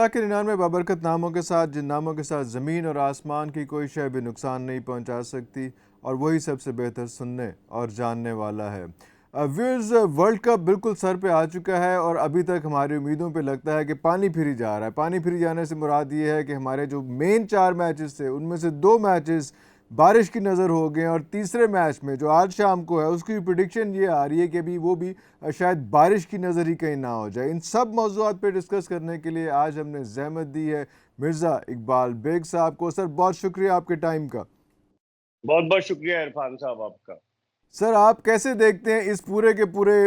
अल्लाह के 99 बाबरकत नामों के साथ, जिन नामों के साथ ज़मीन और आसमान की कोई शय भी नुकसान नहीं पहुंचा सकती, और वही सबसे बेहतर सुनने और जानने वाला है। व्यूअर्स, वर्ल्ड कप बिल्कुल सर पे आ चुका है और अभी तक हमारी उम्मीदों पे लगता है कि पानी फिरी जा रहा है। पानी फिरी जाने से मुराद ये है कि हमारे जो मेन 4 मैचेस थे उनमें से 2 मैचेस बारिश की नज़र हो गए, और तीसरे मैच में जो आज शाम को है उसकी प्रिडिक्शन ये आ रही है कि अभी वो भी शायद बारिश की नज़र ही कहीं ना हो जाए। इन सब मौज़ूआत पे डिस्कस करने के लिए आज हमने ज़हमत दी है मिर्ज़ा इकबाल बेग साहब को। सर, बहुत शुक्रिया आपके टाइम का। बहुत बहुत शुक्रिया इरफान साहब आपका। सर, आप कैसे देखते हैं इस पूरे के पूरे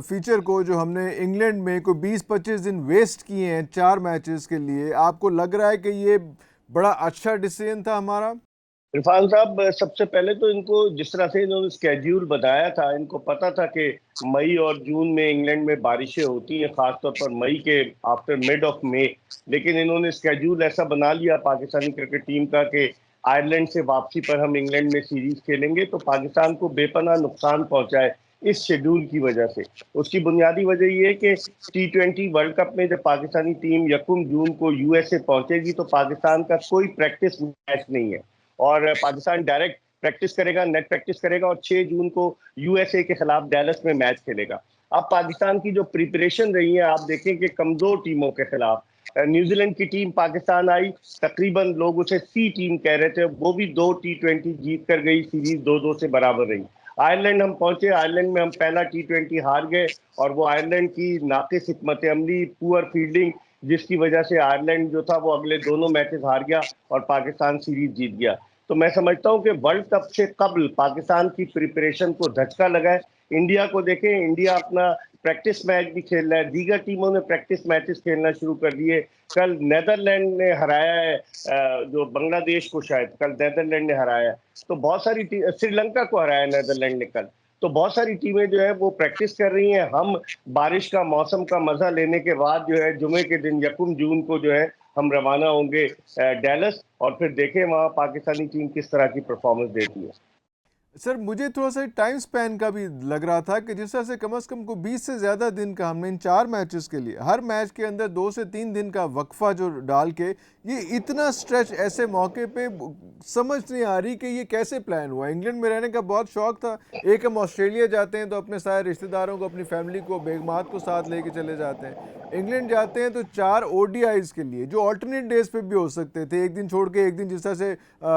फीचर को, जो हमने इंग्लैंड में कोई 20-25 दिन वेस्ट किए हैं 4 मैचेस के लिए? आपको लग रहा है कि ये बड़ा अच्छा डिसीजन था हमारा? इरफान साहब, सबसे पहले तो इनको जिस तरह से इन्होंने स्केड्यूल बताया था, इनको पता था कि मई और जून में इंग्लैंड में बारिशें होती हैं, खासतौर पर मई के आफ्टर मिड ऑफ मई। लेकिन इन्होंने स्केड्यूल ऐसा बना लिया पाकिस्तानी क्रिकेट टीम का कि आयरलैंड से वापसी पर हम इंग्लैंड में सीरीज खेलेंगे, तो पाकिस्तान को बेपनाह नुकसान पहुंचाए इस शेड्यूल की वजह से। उसकी बुनियादी वजह यह है कि T20 वर्ल्ड कप में जब पाकिस्तानी टीम यकम जून को यूएसए पहुंचेगी तो पाकिस्तान का कोई प्रैक्टिस मैच नहीं है, और पाकिस्तान डायरेक्ट प्रैक्टिस करेगा, नेट प्रैक्टिस करेगा, और 6 जून को यूएसए के खिलाफ डैलस में मैच खेलेगा। अब पाकिस्तान की जो प्रिपरेशन रही है, आप देखें कि कमजोर टीमों के खिलाफ न्यूजीलैंड की टीम पाकिस्तान आई, तकरीबन लोग उसे सी टीम कह रहे थे, वो भी 2 T20 जीत कर गई, सीरीज 2-2 से बराबर रही। आयरलैंड हम पहुंचे, आयरलैंड में हम पहला T20 हार गए, और वो आयरलैंड की नाकिस हिकमत अमली, पुअर फील्डिंग, जिसकी वजह से आयरलैंड जो था वो अगले दोनों मैचेस हार गया और पाकिस्तान सीरीज जीत गया। तो मैं समझता हूं कि वर्ल्ड कप से कबल पाकिस्तान की प्रिपरेशन को धचका लगा है। इंडिया को देखें, इंडिया अपना प्रैक्टिस मैच भी खेल रहा है, दीगर टीमों ने प्रैक्टिस मैचेस खेलना शुरू कर दिए। कल नेदरलैंड ने हराया है जो बांग्लादेश को, शायद कल नेदरलैंड ने हराया है। तो बहुत सारी श्रीलंका को हराया नेदरलैंड ने कल। तो बहुत सारी टीमें जो है वो प्रैक्टिस कर रही हैं। हम बारिश का मौसम का मजा लेने के बाद जो है जुमे के दिन यकम जून को जो है हम रवाना होंगे डैलस, और फिर देखें वहां पाकिस्तानी टीम किस तरह की परफॉर्मेंस देती है। सर, मुझे थोड़ा सा टाइम स्पैन का भी लग रहा था कि जिस तरह से कम से कम को 20 से ज़्यादा दिन का हमने इन 4 मैचेस के लिए हर मैच के अंदर 2 से 3 दिन का वक्फा जो डाल के, ये इतना स्ट्रेच ऐसे मौके पे समझ नहीं आ रही कि ये कैसे प्लान हुआ। इंग्लैंड में रहने का बहुत शौक था। एक हम ऑस्ट्रेलिया जाते हैं तो अपने सारे रिश्तेदारों को, अपनी फैमिली को, बेगमात को साथ लेके चले जाते हैं। इंग्लैंड जाते हैं तो 4 ODIs के लिए, जो अल्टरनेट डेज पे भी हो सकते थे, एक दिन छोड़ के एक दिन, जिस तरह से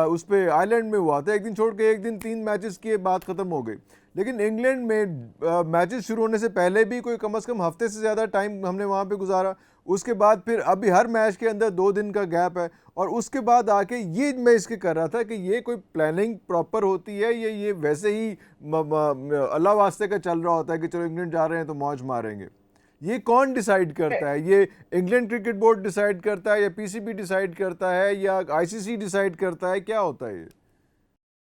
उस पर आइलैंड में हुआ था, एक दिन छोड़ के एक दिन, 3 मैचेस की बात ख़त्म हो गई। लेकिन इंग्लैंड में मैचेस शुरू होने से पहले भी कोई कम से कम हफ्ते से ज़्यादा टाइम हमने वहाँ पे गुजारा। उसके बाद फिर अभी हर मैच के अंदर 2 दिन का गैप है, और उसके बाद आके ये मैं इसके कर रहा था कि ये कोई प्लानिंग प्रॉपर होती है, ये वैसे ही अल्लाह वास्ते का चल रहा होता है कि चलो इंग्लैंड जा रहे हैं तो मौज मारेंगे। ये कौन डिसाइड करता है? ये इंग्लैंड क्रिकेट बोर्ड डिसाइड करता है, या पीसीबी डिसाइड करता है, या आईसीसी डिसाइड करता है? क्या होता है ये?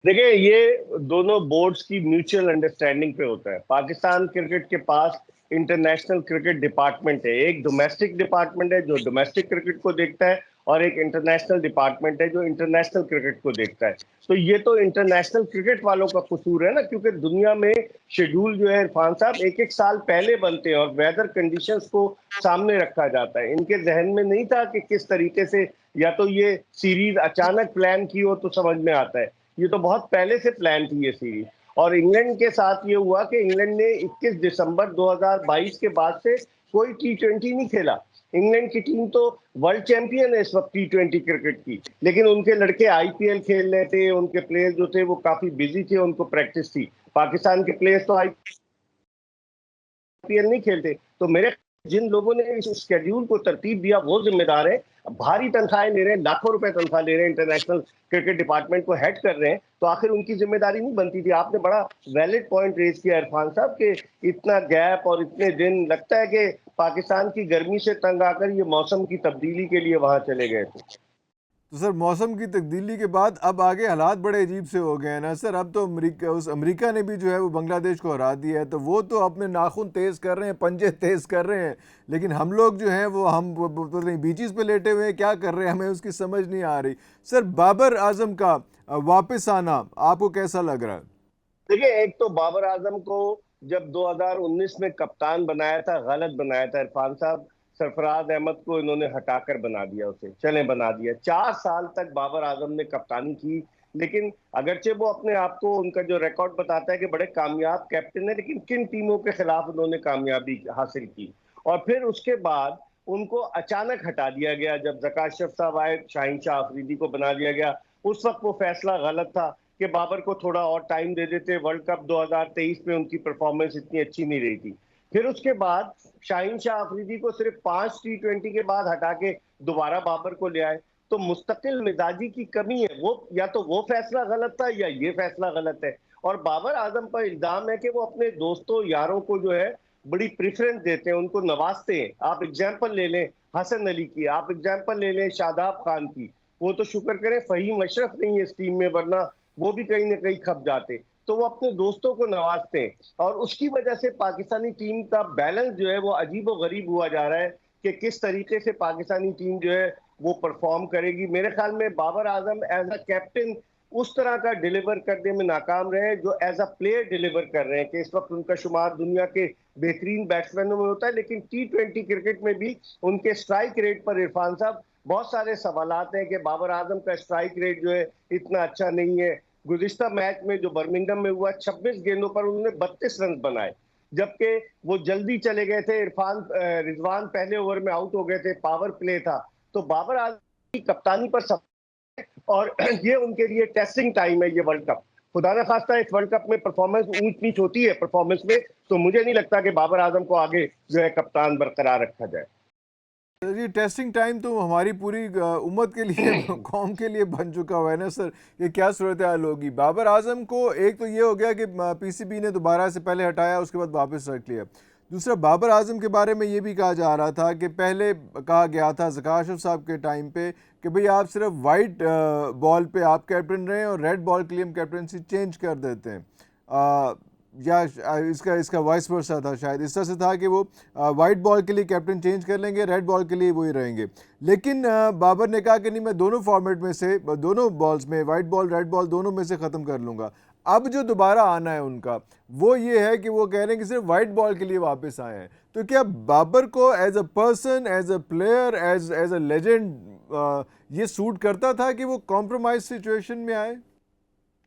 देखिए, ये दोनों बोर्ड्स की म्यूचुअल अंडरस्टैंडिंग पे होता है। पाकिस्तान क्रिकेट के पास इंटरनेशनल क्रिकेट डिपार्टमेंट है, एक डोमेस्टिक डिपार्टमेंट है जो डोमेस्टिक क्रिकेट को देखता है, और एक इंटरनेशनल डिपार्टमेंट है जो इंटरनेशनल क्रिकेट को देखता है। तो ये तो इंटरनेशनल क्रिकेट वालों का कसूर है ना, क्योंकि दुनिया में शेड्यूल जो है इरफान साहब एक एक साल पहले बनते हैं और वेदर कंडीशंस को सामने रखा जाता है। इनके जहन में नहीं था कि किस तरीके से, या तो ये सीरीज अचानक प्लान की हो तो समझ में आता है, ये तो बहुत पहले से प्लान थी ये सीरीज। और इंग्लैंड के साथ ये हुआ कि इंग्लैंड ने 21 दिसंबर 2022 के बाद से कोई T20 नहीं खेला। इंग्लैंड की टीम तो वर्ल्ड चैंपियन है इस वक्त T20 क्रिकेट की, लेकिन उनके लड़के आईपीएल खेल रहे थे, उनके प्लेयर्स जो थे वो काफी बिजी थे, उनको प्रैक्टिस थी। पाकिस्तान के प्लेयर्स तो आईपीएल नहीं खेलते। तो मेरे, जिन लोगों ने इस शेड्यूल को तरतीब दिया वो जिम्मेदार है। भारी तनख्वाहें ले रहे हैं, लाखों रुपए तनख्वाह ले रहे हैं, इंटरनेशनल क्रिकेट डिपार्टमेंट को हेड कर रहे हैं, तो आखिर उनकी जिम्मेदारी नहीं बनती थी? आपने बड़ा वैलिड पॉइंट रेज किया इरफान साहब कि इतना गैप और इतने दिन, लगता है कि पाकिस्तान की गर्मी से तंग आकर ये मौसम की तब्दीली के लिए वहां चले गए थे। तो सर, मौसम की तब्दीली के बाद अब आगे हालात बड़े अजीब से हो गए हैं ना सर। अब तो अमेरिका ने भी जो है वो बांग्लादेश को हरा दिया है, तो वो तो अपने नाखून तेज़ कर रहे हैं, पंजे तेज़ कर रहे हैं, लेकिन हम लोग जो हैं वो हम तो नहीं, बीचेस पे लेटे हुए हैं, क्या कर रहे हैं हमें उसकी समझ नहीं आ रही। सर, बाबर आजम का वापस आना आपको कैसा लग रहा है? देखिए, एक तो बाबर आजम को जब 2019 में कप्तान बनाया था, गलत बनाया था इरफान साहब। सरफराज अहमद को इन्होंने हटाकर बना दिया, उसे चले बना दिया। 4 साल तक बाबर आजम ने कप्तानी की, लेकिन अगरचे वो अपने आप को, उनका जो रिकॉर्ड बताता है कि बड़े कामयाब कैप्टन है, लेकिन किन टीमों के खिलाफ उन्होंने कामयाबी हासिल की। और फिर उसके बाद उनको अचानक हटा दिया गया। जब ज़का अशरफ साहब आए, शाहीन शाह अफरीदी को बना दिया गया। उस वक्त वो फैसला गलत था कि बाबर को थोड़ा और टाइम दे देते। वर्ल्ड कप 2023 में उनकी परफॉर्मेंस इतनी अच्छी नहीं रही थी। फिर उसके बाद शाहीन शाह अफरीदी को सिर्फ 5 T20 के बाद हटा के दोबारा बाबर को ले आए। तो मुस्तकिल मिजाजी की कमी है। वो या तो वो फैसला गलत था या ये फैसला गलत है। और बाबर आजम पर इल्जाम है कि वो अपने दोस्तों यारों को जो है बड़ी प्रेफरेंस देते हैं, उनको नवाजते हैं। आप एग्जाम्पल ले लें हसन अली की, आप एग्जाम्पल ले लें शादाब खान की। वो तो शुक्र करें फहीम अशरफ नहीं है इस टीम में, वरना वो भी कहीं ना कहीं खप जाते। तो वो अपने दोस्तों को नवाजते हैं, और उसकी वजह से पाकिस्तानी टीम का बैलेंस जो है वो अजीब व गरीब हुआ जा रहा है कि किस तरीके से पाकिस्तानी टीम जो है वो परफॉर्म करेगी। मेरे ख्याल में Babar Azam as a captain उस तरह का डिलीवर करने में नाकाम रहे जो एज अ प्लेयर डिलीवर कर रहे हैं, कि इस वक्त उनका शुमार दुनिया के बेहतरीन बैट्समैनों में होता है। लेकिन T20 क्रिकेट में भी उनके स्ट्राइक रेट पर इरफान साहब बहुत सारे सवालात हैं कि बाबर आजम का स्ट्राइक रेट जो है इतना अच्छा नहीं है। गुज़िश्ता मैच में जो बर्मिंघम में हुआ, 26 गेंदों पर उन्होंने 32 रन बनाए, जबकि वो जल्दी चले गए थे। रिजवान पहले ओवर में आउट हो गए थे, पावर प्ले था। तो बाबर आजम की कप्तानी पर सब, और ये उनके लिए टेस्टिंग टाइम है ये वर्ल्ड कप। खुदा न खास्ता इस वर्ल्ड कप में परफॉर्मेंस ऊंच नीच होती है परफॉर्मेंस में, तो मुझे नहीं लगता कि बाबर आजम को आगे जो है कप्तान बरकरार रखा जाए। ये टेस्टिंग टाइम तो हमारी पूरी उम्मत के लिए कौम के लिए बन चुका हुआ है ना सर। ये क्या सूरत हाल होगी। बाबर आजम को एक तो ये हो गया कि पीसीबी ने दोबारा से पहले हटाया, उसके बाद वापस रख लिया। दूसरा, बाबर आजम के बारे में ये भी कहा जा रहा था कि पहले कहा गया था ज़का अशरफ साहब के टाइम पे कि भाई आप सिर्फ वाइट बॉल पे आप कैप्टन रहें और रेड बॉल के लिए हम कैप्टनसी चेंज कर देते हैं। या इसका इसका वाइस वर्सा था, शायद इस तरह से था कि वो वाइट बॉल के लिए कैप्टन चेंज कर लेंगे, रेड बॉल के लिए वही रहेंगे। लेकिन बाबर ने कहा कि नहीं, मैं दोनों फॉर्मेट में से, दोनों बॉल्स में, वाइट बॉल रेड बॉल दोनों में से ख़त्म कर लूँगा। अब जो दोबारा आना है उनका वो ये है कि वो कह रहे हैं कि सिर्फ वाइट बॉल के लिए वापस आए हैं। तो क्या बाबर को as a person, as a player, as a legend ये सूट करता था कि वो कॉम्प्रोमाइज सिचुएशन में आए?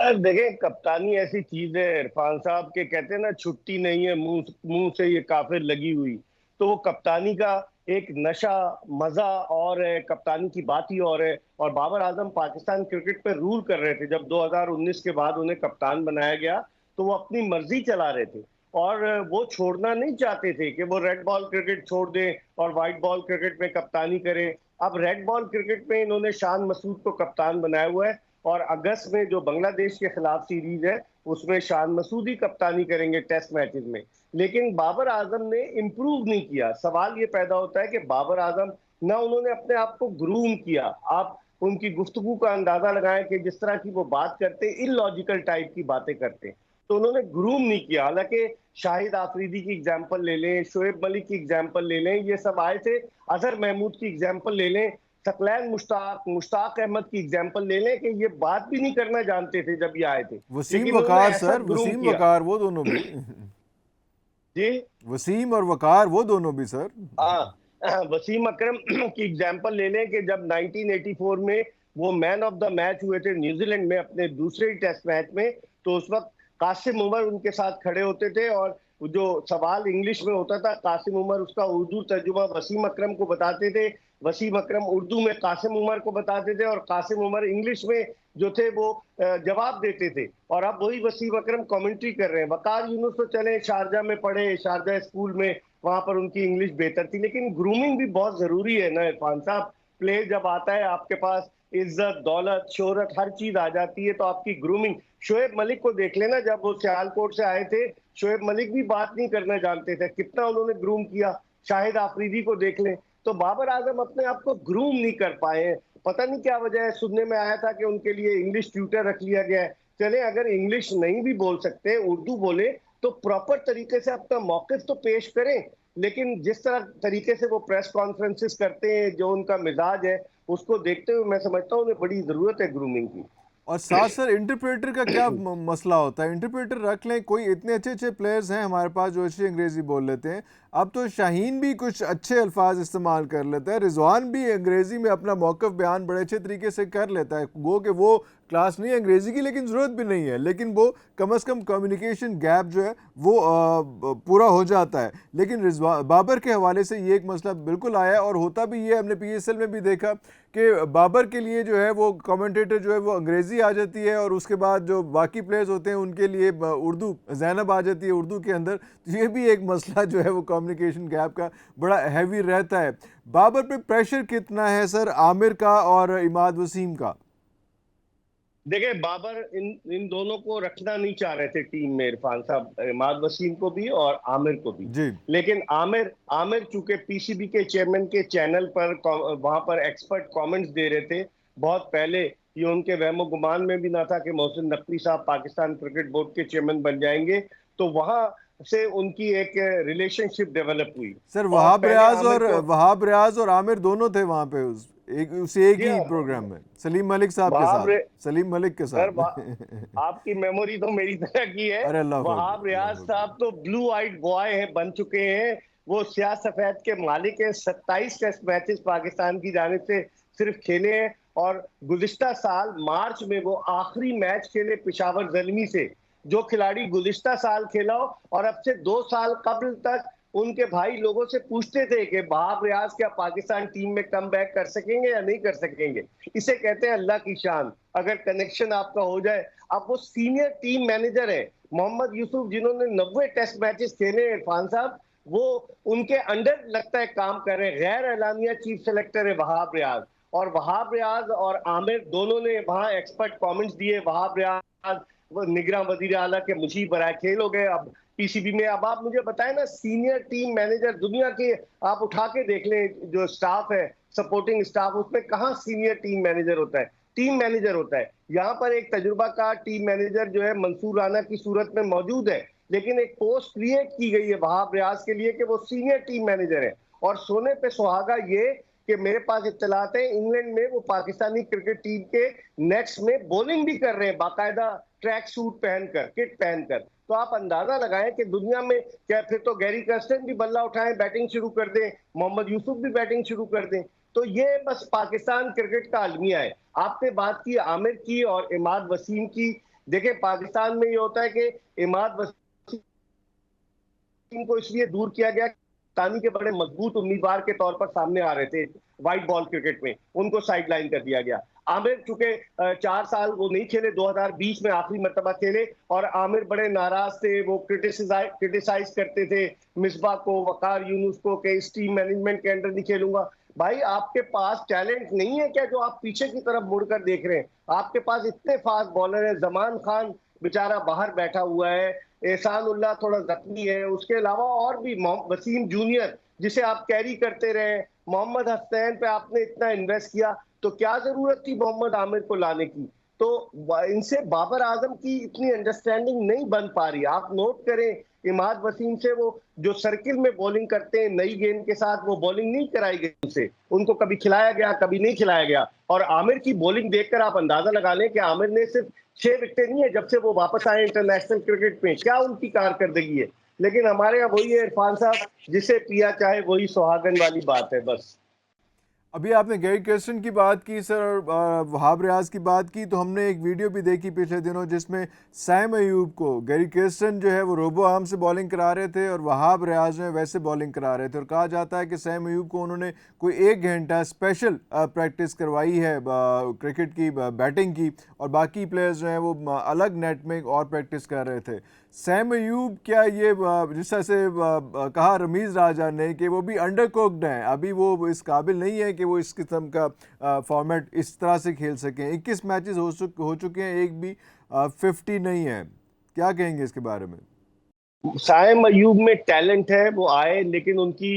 देखें, कप्तानी ऐसी चीज है इरफान साहब के, कहते हैं ना छुट्टी नहीं है मुंह मुंह से ये काफिर लगी हुई। तो वो कप्तानी का एक नशा, मजा और है, कप्तानी की बात ही और है। और बाबर आजम पाकिस्तान क्रिकेट पे रूल कर रहे थे। जब 2019 के बाद उन्हें कप्तान बनाया गया तो वो अपनी मर्जी चला रहे थे, और वो छोड़ना नहीं चाहते थे कि वो रेड बॉल क्रिकेट छोड़ दें और व्हाइट बॉल क्रिकेट में कप्तानी करें। अब रेड बॉल क्रिकेट में इन्होंने शान मसूद को कप्तान बनाया हुआ है, और अगस्त में जो बांग्लादेश के खिलाफ सीरीज है उसमें शान मसूद ही कप्तानी करेंगे टेस्ट मैचेस में। लेकिन बाबर आजम ने इम्प्रूव नहीं किया। सवाल ये पैदा होता है कि बाबर आजम ना उन्होंने अपने आप को ग्रूम किया। आप उनकी गुफ्तगू का अंदाजा लगाएं कि जिस तरह की वो बात करते, इलॉजिकल टाइप की बातें करते, तो उन्होंने ग्रूम नहीं किया। हालांकि शाहिद आफरीदी की एग्जाम्पल ले लें, शोएब मलिक की एग्जाम्पल ले लें, ये सब आए थे। अजहर महमूद की एग्जाम्पल ले लें, सकलैन मुश्ताक अहमद की एग्जाम्पल ले लें, कि ये बात भी नहीं करना जानते थे जब ये आए थे, वसीम लेकिन उन्होंने वकार ऐसा सर, ग्रूम वसीम किया। वकार वो दोनों भी। जी वसीम और वकार वो दोनों भी सर। हाँ, वसीम अकरम की एग्जाम्पल ले लें कि जब 1984 में वो मैन ऑफ द मैच हुए थे न्यूजीलैंड में अपने दूसरे टेस्ट मैच में, तो उस वक्त कासिम उमर उनके साथ खड़े होते थे, और जो सवाल इंग्लिश में होता था कासिम उमर उसका उर्दू तर्जुमा वसीम अकरम को बताते थे, वसीम अकरम उर्दू में कासिम उमर को बताते थे, और कासिम उमर इंग्लिश में जो थे वो जवाब देते थे। और अब वही वसीम अकरम कमेंट्री कर रहे हैं। वकार यूनुस तो चले शारजा में पढ़े, शारजा स्कूल में, वहां पर उनकी इंग्लिश बेहतर थी। लेकिन ग्रूमिंग भी बहुत जरूरी है ना इरफान साहब। प्ले जब आता है आपके पास, इज्जत, दौलत, शोहरत, हर चीज आ जाती है, तो आपकी ग्रूमिंग। शोएब मलिक को देख लेना, जब वो सियालकोट से आए थे, शोएब मलिक भी बात नहीं करना जानते थे, कितना उन्होंने ग्रूम किया। शाहिद आफरीदी को देख लें। तो बाबर आजम अपने आप को ग्रूम नहीं कर पाए हैं। पता नहीं क्या वजह है। सुनने में आया था कि उनके लिए इंग्लिश ट्यूटर रख लिया गया है। चले, अगर इंग्लिश नहीं भी बोल सकते, उर्दू बोले, तो प्रॉपर तरीके से अपना मौकिफ तो पेश करें। लेकिन जिस तरह तरीके से वो प्रेस कॉन्फ्रेंसेस करते हैं, जो उनका मिजाज है, उसको देखते हुए मैं समझता हूँ उन्हें बड़ी जरूरत है ग्रूमिंग की। और साथ सर इंटरप्रेटर का क्या मसला होता है? इंटरप्रेटर रख लें, कोई इतने अच्छे अच्छे प्लेयर्स हैं हमारे पास जो अच्छी अंग्रेज़ी बोल लेते हैं। अब तो शाहीन भी कुछ अच्छे अल्फाज इस्तेमाल कर लेता है, रिजवान भी अंग्रेज़ी में अपना मौक़िफ़ बयान बड़े अच्छे तरीके से कर लेता है। गो कि वो क्लास नहीं है अंग्रेज़ी की, लेकिन ज़रूरत भी नहीं है, लेकिन वो कम अज़ कम कम्युनिकेशन गैप जो है वो पूरा हो जाता है। लेकिन रिजवा बाबर के हवाले से ये एक मसला बिल्कुल आया है, और होता भी ये हमने PSL में भी देखा कि बाबर के लिए जो है वो कमेंटेटर जो है वो अंग्रेज़ी आ जाती है, और उसके बाद जो बाकी प्लेयर्स होते हैं उनके लिए उर्दू ज़ैनब आ जाती है उर्दू के अंदर। तो ये भी एक मसला जो है वो कम्युनिकेशन गैप का बड़ा हैवी रहता है। बाबर पे प्रेशर कितना है सर आमिर का और इमाद वसीम का? देखिए, बाबर इन दोनों को रखना नहीं चाह रहे थे टीम में, इरफान साहब, इमाद वसीम को भी और आमिर को भी। जी। लेकिन आमिर आमिर चूंकि पीसीबी के चेयरमैन के चैनल पर वहां पर एक्सपर्ट कमेंट्स दे रहे थे बहुत पहले, ये उनके वहमो गुमान में भी ना था कि मोहसिन नकवी साहब पाकिस्तान क्रिकेट बोर्ड के चेयरमैन बन जाएंगे। तो वहां से उनकी एक रिलेशनशिप डेवलप हुई। सर और पहले वहाब रियाज और आमिर दोनों थे वहां पे उस एक जी ही हाँ, प्रोग्राम में, सलीम मलिक साहब के वहाब साथ, सलीम मलिक के सर साथ। आपकी मेमोरी तो मेरी तरह की है। अरे वहाब रियाज अल्लाह साहब तो ब्लू आइड बॉय है, बन चुके हैं। वो स्याह सफेद के मालिक हैं। 27 टेस्ट मैचेस पाकिस्तान की जानिब से सिर्फ खेले हैं, और गुज़िश्ता साल मार्च में वो आखिरी मैच खेले पेशावर ज़ल्मी से, जो खिलाड़ी गुज़िश्ता साल खेला हो। और अब से 2 साल कबल तक उनके भाई लोगों से पूछते थे कि वहाब रियाज क्या पाकिस्तान टीम में कम बैक कर सकेंगे या नहीं कर सकेंगे। इसे कहते हैं अल्लाह की शान, अगर कनेक्शन आपका हो जाए। अब वो सीनियर टीम मैनेजर है, मोहम्मद यूसुफ, जिन्होंने 90 टेस्ट मैचेस खेले हैं, इरफान साहब, वो उनके अंडर लगता है काम कर रहे हैं। गैर एलानिया चीफ सेलेक्टर है वहाब रियाज। और वहाब रियाज और आमिर दोनों ने वहां एक्सपर्ट कमेंट्स दिए। वहाब रियाज वो निगरान वजीर आला के मुशीर बराए खेल हो गए अब पीसीबी में। अब आप मुझे बताएं ना, सीनियर टीम मैनेजर दुनिया के आप उठा के देख लें, जो स्टाफ है सपोर्टिंग स्टाफ, उसमें कहां सीनियर टीम मैनेजर होता है? टीम मैनेजर होता है। यहाँ पर एक तजुर्बाकार टीम मैनेजर जो है मंसूर राना की सूरत में मौजूद है, लेकिन एक पोस्ट क्रिएट की गई है वहाब रियाज के लिए कि वो सीनियर टीम मैनेजर है। और सोने पे सुहागा ये कि मेरे पास इत्तलात है, इंग्लैंड में वो पाकिस्तानी क्रिकेट टीम के नेट्स में बॉलिंग भी कर रहे हैं, बाकायदा ट्रैक सूट पहनकर, किट पहनकर। तो आप अंदाजा लगाएं कि दुनिया में क्या, फिर तो गैरी कर्स्टन भी बल्ला उठाएं, बैटिंग शुरू कर दें, मोहम्मद यूसुफ भी बैटिंग शुरू कर दें। तो ये बस पाकिस्तान क्रिकेट का अलमिया है। आपने बात की आमिर की और इमाद वसीम की। देखिए, पाकिस्तान में ये होता है कि इमाद वसीम को इसलिए दूर किया गया, तानी के बड़े मजबूत उम्मीदवार के तौर पर सामने आ रहे थे व्हाइट बॉल क्रिकेट में, उनको साइडलाइन कर दिया गया। आमिर चूंकि 4 साल वो नहीं खेले, 2020 में आखिरी मरतबा खेले, और आमिर बड़े नाराज थे, वो क्रिटिसाइज करते थे मिसबा को, वकार यूनुस को, कि इस टीम मैनेजमेंट के अंडर नहीं खेलूंगा। भाई, आपके पास टैलेंट नहीं है क्या जो आप पीछे की तरफ मुड़कर देख रहे हैं? आपके पास इतने फास्ट बॉलर है। जमान खान बेचारा बाहर बैठा हुआ है, एहसान उल्लाह थोड़ा जख्मी है, उसके अलावा और भी वसीम जूनियर जिसे आप कैरी करते रहे, मोहम्मद हसनैन पे आपने इतना इन्वेस्ट किया, तो क्या जरूरत थी मोहम्मद आमिर को लाने की? तो इनसे बाबर आजम की इतनी अंडरस्टैंडिंग नहीं बन पा रही। आप नोट करें, इमाद वसीम से वो जो सर्किल में बॉलिंग करते हैं नई गेंद के साथ, वो बॉलिंग नहीं कराई गई उनसे, उनको कभी खिलाया गया कभी नहीं खिलाया गया। और आमिर की बॉलिंग देखकर आप अंदाजा लगा लें कि आमिर ने सिर्फ 6 विकेटें नहीं है जब से वो वापस आए इंटरनेशनल क्रिकेट में, क्या उनकी कारकर्दगी है। लेकिन हमारे यहाँ वही है इरफान साहब, जिसे पिया चाहे वही सुहागन वाली बात है बस। अभी आपने गैरी कर्स्टन की बात की सर, और वहाब रियाज की बात की, तो हमने एक वीडियो भी देखी पिछले दिनों जिसमें सैम अयूब को गैरी कर्स्टन जो है वो रोबो आर्म से बॉलिंग करा रहे थे और वहाब रियाज में वैसे बॉलिंग करा रहे थे। और कहा जाता है कि सैम अयूब को उन्होंने कोई 1 घंटा स्पेशल प्रैक्टिस करवाई है क्रिकेट की, बैटिंग की, और बाकी प्लेयर्स जो हैं वो अलग नेट में और प्रैक्टिस कर रहे थे। सैम अयूब क्या ये जिस तरह से कहा रमीज़ राजा ने कि वो भी अंडर कुक्ड हैं, अभी वो इस काबिल नहीं है कि वो इस किस्म का फॉर्मेट इस तरह से खेल सकें? 21 मैचेस हो चुके हैं, एक भी 50 नहीं है। क्या कहेंगे इसके बारे में? साइम अयूब में टैलेंट है, वो आए, लेकिन उनकी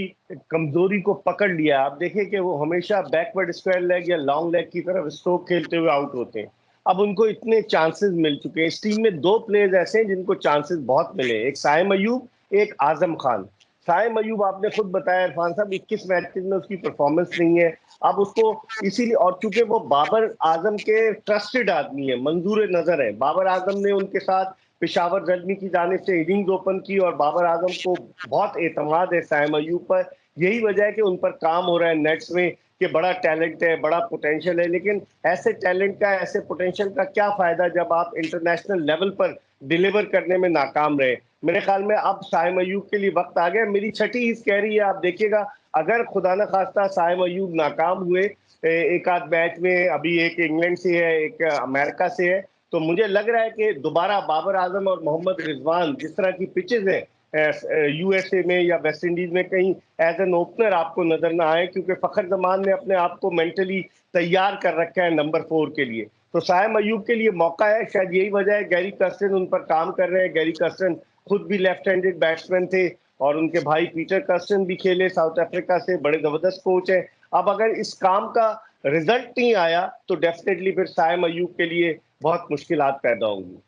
कमजोरी को पकड़ लिया। आप देखें कि वो हमेशा बैकवर्ड स्क्वायर लेग या लॉन्ग लेग की तरफ स्ट्रोक खेलते हुए आउट होते हैं। अब उनको इतने चांसेस मिल चुके हैं। इस टीम में 2 प्लेयर्स ऐसे हैं जिनको चांसेस बहुत मिले, एक साइम अयूब, एक आजम खान। साइम अयूब आपने खुद बताया इरफान साहब, 21 मैचेस में उसकी परफॉर्मेंस नहीं है। अब उसको इसीलिए, और चूंकि वो बाबर आजम के ट्रस्टेड आदमी है, मंजूर नजर है, बाबर आजम ने उनके साथ पेशावर जलमी की जानिब से इनिंग्स ओपन की और बाबर आजम को बहुत एतमाद है साइम अयूब पर। यही वजह है कि उन पर काम हो रहा है नेट्स में कि बड़ा टैलेंट है, बड़ा पोटेंशियल है, लेकिन ऐसे टैलेंट का, ऐसे पोटेंशियल का क्या फायदा जब आप इंटरनेशनल लेवल पर डिलीवर करने में नाकाम रहे। मेरे ख्याल में अब साइम अयूब के लिए वक्त आ गया। मेरी छठी हिस्स कह रही है, आप देखिएगा, अगर खुदा न खास्ता साइम अयूब नाकाम हुए एक आध मैच में, अभी एक इंग्लैंड से है, एक अमेरिका से है, तो मुझे लग रहा है कि दोबारा बाबर आजम और मोहम्मद रिजवान जिस तरह की पिचेज है यूएसए में या वेस्ट इंडीज में, कहीं एज एन ओपनर आपको नजर ना आए, क्योंकि फखर जमान ने अपने आप को मेंटली तैयार कर रखा है नंबर 4 के लिए। तो साइम अयूब के लिए मौका है, शायद यही वजह है। गैरी कर्स्टन उन पर काम कर रहे हैं। गैरी कर्स्टन खुद भी लेफ्ट हैंडेड बैट्समैन थे और उनके भाई पीटर कर्स्टन भी खेले साउथ अफ्रीका से, बड़े जबरदस्त कोच है। अब अगर इस काम का रिजल्ट नहीं आया तो डेफिनेटली फिर साइम अयूब के लिए बहुत मुश्किलात पैदा होंगी।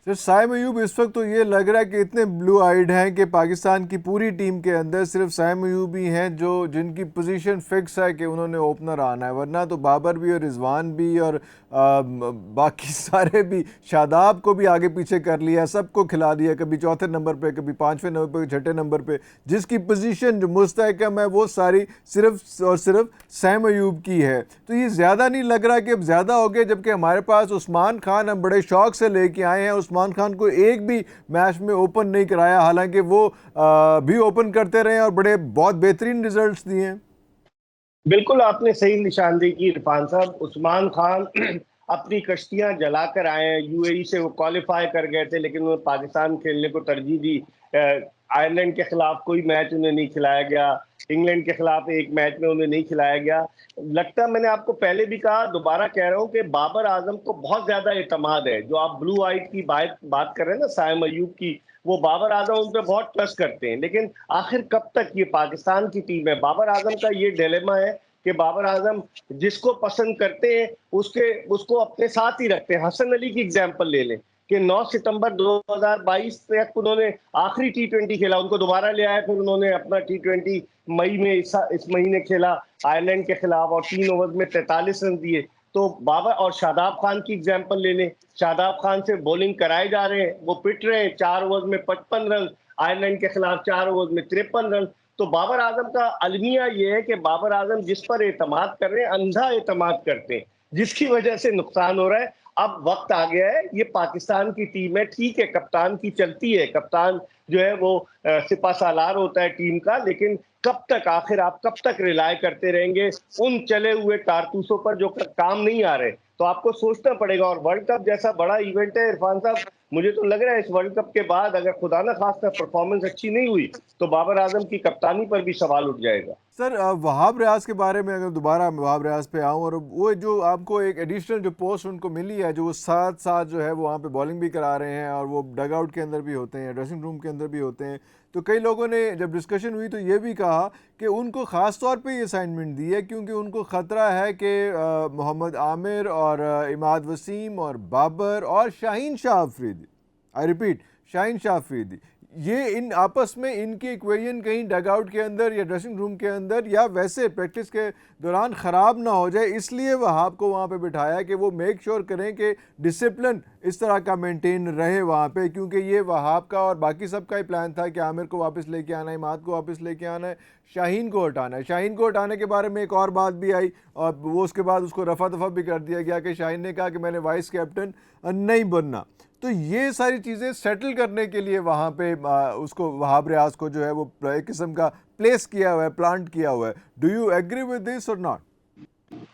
सर साइम अयूब इस वक्त तो ये लग रहा है कि इतने ब्लू आइड हैं कि पाकिस्तान की पूरी टीम के अंदर सिर्फ साइम अयूब ही हैं जो जिनकी पोजीशन फिक्स है कि उन्होंने ओपनर आना है, वरना तो बाबर भी और रिजवान भी और बाकी सारे भी, शादाब को भी आगे पीछे कर लिया, सबको खिला दिया, कभी चौथे नंबर पे, कभी पाँचवें नंबर पे, छठे नंबर पे। जिसकी पोजीशन जो मुस्तहकम है वो सारी सिर्फ और सिर्फ साइम अयूब की है। तो ये ज़्यादा नहीं लग रहा कि अब ज़्यादा हो गया, जबकि हमारे पास उस्मान खान हम बड़े शौक से लेके आए हैं। उस्मान खान को एक भी मैच में ओपन नहीं कराया, हालांकि वो भी ओपन करते रहे और बड़े बहुत बेहतरीन रिजल्ट्स दिए हैं। बिल्कुल आपने सही निशानदेही की इरफान साहब। उस्मान खान अपनी कश्तियां जलाकर आए हैं। यूएई से वो क्वालिफाई कर गए थे, लेकिन उन्होंने पाकिस्तान खेलने को तरजीह दी। आयरलैंड के खिलाफ कोई मैच उन्हें नहीं खिलाया गया, इंग्लैंड के खिलाफ एक मैच में उन्हें नहीं खिलाया गया। लगता, मैंने आपको पहले भी कहा, दोबारा कह रहा हूं कि बाबर आजम को बहुत ज्यादा एतमाद है। जो आप ब्लू आइट की बात कर रहे हैं ना, साइम अयूब की, वो बाबर आजम उन पर बहुत ट्रस्ट करते हैं। लेकिन आखिर कब तक? ये पाकिस्तान की टीम है। बाबर आजम का ये डिलेमा है कि बाबर आजम जिसको पसंद करते हैं उसको अपने साथ ही रखते हैं। हसन अली की एग्जांपल ले लें कि 9 सितंबर 2022 तक उन्होंने आखिरी टी20 खेला, उनको दोबारा ले आए, फिर उन्होंने अपना टी20 मई में इस महीने खेला आयरलैंड के खिलाफ और 3 ओवर में 43 रन दिए। तो बाबर और शादाब खान की एग्जांपल ले लें, शादाब खान से बॉलिंग कराए जा रहे हैं, वो पिट रहे हैं, 4 ओवर में 55 रन, आयरलैंड के खिलाफ 4 ओवर में 53 रन। तो बाबर आजम का अलमिया ये है कि बाबर आजम जिस पर एतमाद कर रहे हैं, अंधा एतमाद करते हैं, जिसकी वजह से नुकसान हो रहा है। अब वक्त आ गया है, ये पाकिस्तान की टीम है, ठीक है कप्तान की चलती है, कप्तान जो है वो सिपा सालार होता है टीम का, लेकिन कब तक, आखिर आप कब तक रिलाय करते रहेंगे उन चले हुए कारतूसों पर जो काम नहीं आ रहे? तो आपको सोचना पड़ेगा। और वर्ल्ड कप जैसा बड़ा इवेंट है इरफान साहब, मुझे तो लग रहा है इस वर्ल्ड कप के बाद अगर खुदा ना खास्ता परफॉर्मेंस अच्छी नहीं हुई तो बाबर आजम की कप्तानी पर भी सवाल उठ जाएगा। सर वहाब रियाज के बारे में अगर दोबारा वहाब रियाज पे आऊँ, और वो जो आपको एक एडिशनल जो पोस्ट उनको मिली है, जो वो साथ साथ जो है वो वहाँ पे बॉलिंग भी करा रहे हैं और वो डग आउट के अंदर भी होते हैं, ड्रेसिंग रूम के अंदर भी होते हैं, तो कई लोगों ने जब डिस्कशन हुई तो ये भी कहा कि उनको ख़ास तौर पे ये असाइनमेंट दी है क्योंकि उनको ख़तरा है कि मोहम्मद आमिर और इमाद वसीम और बाबर और शाहीन शाह अफरीदी, आई रिपीट शाहीन शाह अफरीदी, ये इन आपस में इनकी इक्वेशन कहीं डग आउट के अंदर या ड्रेसिंग रूम के अंदर या वैसे प्रैक्टिस के दौरान ख़राब ना हो जाए, इसलिए वहाब को वहाँ पे बिठाया कि वो मेक श्योर करें कि डिसिप्लिन इस तरह का मेंटेन रहे वहाँ पे, क्योंकि ये वहाब का और बाकी सब का ही प्लान था कि आमिर को वापस लेके आना है, इमाद को वापस लेके आना है, शाहीन को हटाना है। शाहीन को हटाने के बारे में एक और बात भी आई और वो उसके बाद उसको रफा दफा भी कर दिया गया कि शाहीन ने कहा कि मैंने वाइस कैप्टन नहीं बनना। तो ये सारी चीज़ें सेटल करने के लिए वहाँ पे उसको वहाब रियाज को जो है वो एक किस्म का प्लेस किया हुआ है, प्लांट किया हुआ है। Do you agree with this or not?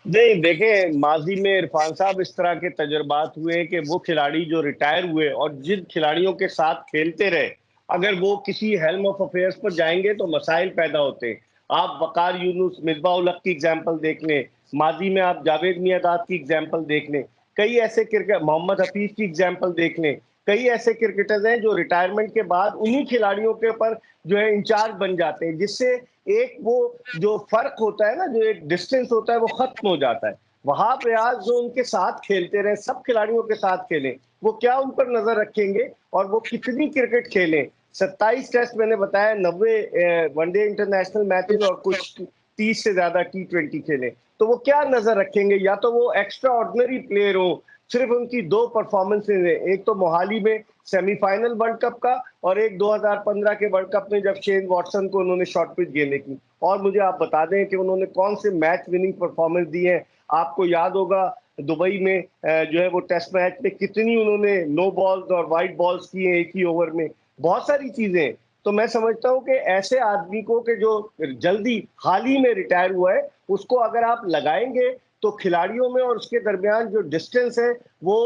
नहीं, देखें, माजी में इरफान साहब इस तरह के तजुर्बात हुए कि वो खिलाड़ी जो रिटायर हुए और जिन खिलाड़ियों के साथ खेलते रहे, अगर वो किसी हेल्म ऑफ अफेयर्स पर जाएंगे तो मसाइल पैदा होते हैं। आप वकार यूनुस, मिसबाह उल हक की एग्जाम्पल देख लें, माजी में आप जावेद मियांदाद की एग्जाम्पल देख लें, कई ऐसे क्रिकेट, मोहम्मद हफीज की एग्जाम्पल देख लें, कई ऐसे क्रिकेटर्स हैं जो रिटायरमेंट के बाद उन्हीं खिलाड़ियों के ऊपर जो है इंचार्ज बन जाते हैं, जिससे एक वो जो फर्क होता है ना, जो एक डिस्टेंस होता है, वो खत्म हो जाता है। वहाब रियाज जो उनके साथ खेलते रहे, सब खिलाड़ियों के साथ खेलें, वो क्या उन पर नजर रखेंगे और वो कितनी क्रिकेट खेलें, 27 टेस्ट मैंने बताया, 90 वनडे इंटरनेशनल मैचेस और कुछ 30 से ज्यादा T20 खेले। तो वो क्या नजर रखेंगे? या तो वो एक्स्ट्रा ऑर्डिनरी प्लेयर हो, सिर्फ उनकी दो परफॉर्मेंसेज है, एक तो मोहाली में सेमीफाइनल वर्ल्ड कप का, और एक 2015 के वर्ल्ड कप में जब शेन वॉटसन को उन्होंने शॉर्ट पिच गेंदें की। और मुझे आप बता दें कि उन्होंने कौन से मैच विनिंग परफॉर्मेंस दी है। आपको याद होगा दुबई में जो है वो टेस्ट मैच में कितनी उन्होंने नो बॉल्स और वाइट बॉल्स किए एक ही ओवर में, बहुत सारी चीजें। तो मैं समझता हूं कि ऐसे आदमी को कि जो जल्दी हाल ही में रिटायर हुआ है, उसको अगर आप लगाएंगे तो खिलाड़ियों में और उसके दरमियान जो डिस्टेंस है वो